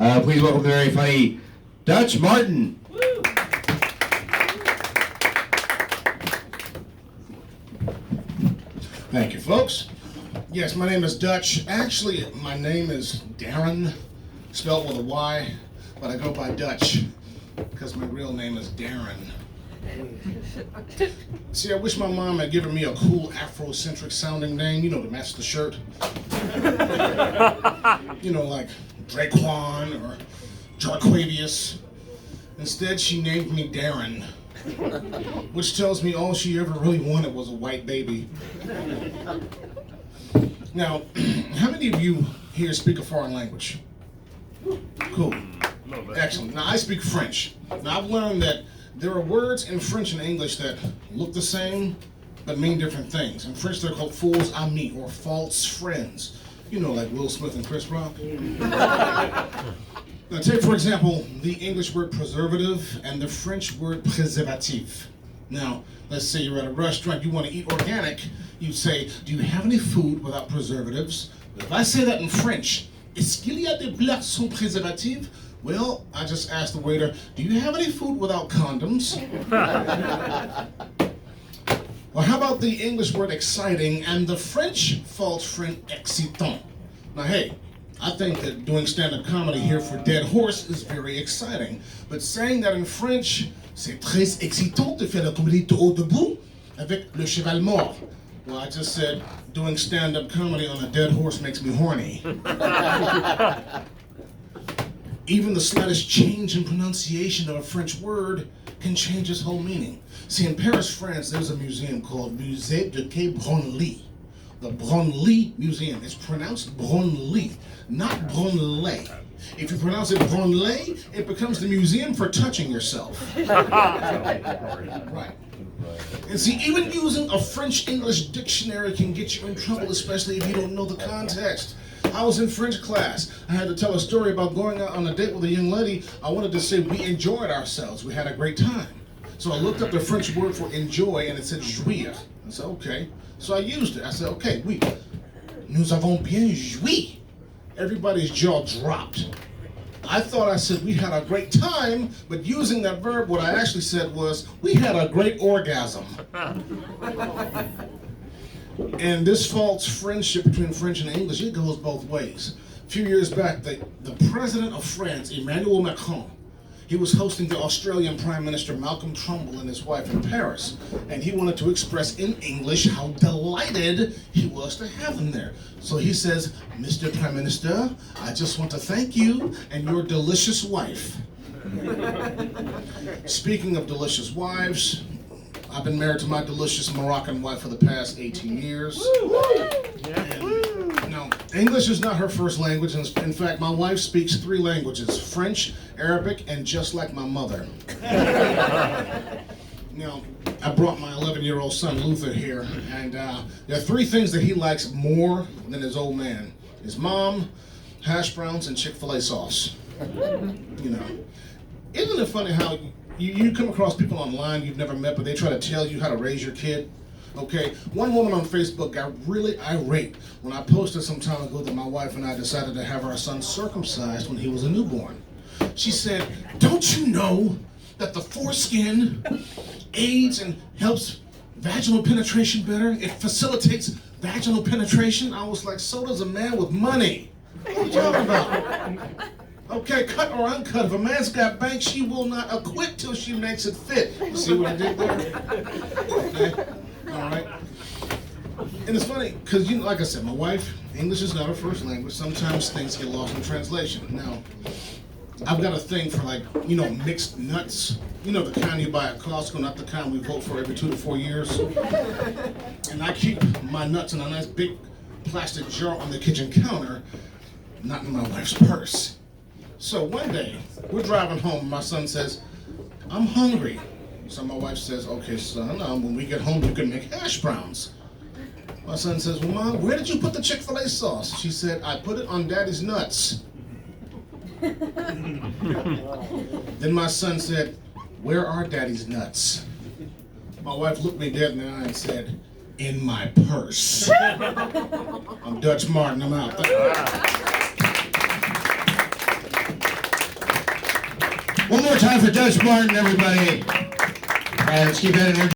Please welcome the very funny Dutch Martin. Thank you, folks. Yes, my name is Dutch. Actually, my name is Darren, spelled with a Y, but I go by Dutch because my real name is Darren. See, I wish my mom had given me a cool Afrocentric sounding name, to match the shirt. Like Draquan or Jarquavius. Instead, she named me Darren, which tells me all she ever really wanted was a white baby. Now, how many of you here speak a foreign language? Cool. Excellent. Now, I speak French. Now, I've learned that there are words in French and English that look the same, but mean different things. In French, they're called faux amis, or false friends. Like Will Smith and Chris Rock. Now, take, for example, the English word preservative and the French word préservatif. Now, let's say you're at a restaurant, you want to eat organic, you say, do you have any food without preservatives? But if I say that in French, est-ce qu'il y a des plats sans préservatifs? Well, I just asked the waiter, do you have any food without condoms? Or how about the English word exciting and the French false friend excitant? Now, hey, I think that doing stand-up comedy here for Dead Horse is very exciting. But saying that in French, c'est très excitant de faire la comédie de haut debout avec le cheval mort. Well, I just said doing stand-up comedy on a dead horse makes me horny. Even the slightest change in pronunciation of a French word can change its whole meaning. See, in Paris, France, there's a museum called Musée de Quai Branly. The Branly Museum. It's pronounced Branly, not Branley. If you pronounce it Branley, it becomes the museum for touching yourself. Right. And see, even using a French-English dictionary can get you in trouble, especially if you don't know the context. I was in French class. I had to tell a story about going out on a date with a young lady. I wanted to say we enjoyed ourselves. We had a great time. So I looked up the French word for enjoy, and it said jouir. I said, okay. So I used it. I said, okay, oui. Nous avons bien joui. Everybody's jaw dropped. I thought I said we had a great time, but using that verb, what I actually said was, we had a great orgasm. And this false friendship between French and English, it goes both ways. A few years back, the president of France, Emmanuel Macron, he was hosting the Australian Prime Minister Malcolm Turnbull and his wife in Paris, and he wanted to express in English how delighted he was to have them there. So he says, Mr. Prime Minister, I just want to thank you and your delicious wife. Speaking of delicious wives, I've been married to my delicious Moroccan wife for the past 18 years. No, English is not her first language. In fact, my wife speaks 3 languages, French, Arabic, and just like my mother. Now, I brought my 11-year-old son, Luther, here, and there are 3 things that he likes more than his old man. His mom, hash browns, and Chick-fil-A sauce. Isn't it funny how you come across people online you've never met, but they try to tell you how to raise your kid? Okay, one woman on Facebook got really irate when I posted some time ago that my wife and I decided to have our son circumcised when he was a newborn. She said, don't you know that the foreskin aids and helps vaginal penetration better? It facilitates vaginal penetration? I was like, so does a man with money. What are you talking about? Okay, cut or uncut. If a man's got bank, she will not acquit till she makes it fit. You see what I did there? Okay. All right. And it's funny, because, like I said, my wife, English is not her first language. Sometimes things get lost in translation. Now, I've got a thing for, mixed nuts. The kind you buy at Costco, not the kind we vote for every 2 to 4 years. And I keep my nuts in a nice big plastic jar on the kitchen counter, not in my wife's purse. So one day, we're driving home, my son says, I'm hungry. So my wife says, okay, son, when we get home, you can make hash browns. My son says, well, Mom, where did you put the Chick-fil-A sauce? She said, I put it on Daddy's nuts. Then my son said, where are Daddy's nuts? My wife looked me dead in the eye and said, in my purse. I'm Dutch Martin, I'm out. more time for Dutch Martin, everybody. All right, let's keep that energy.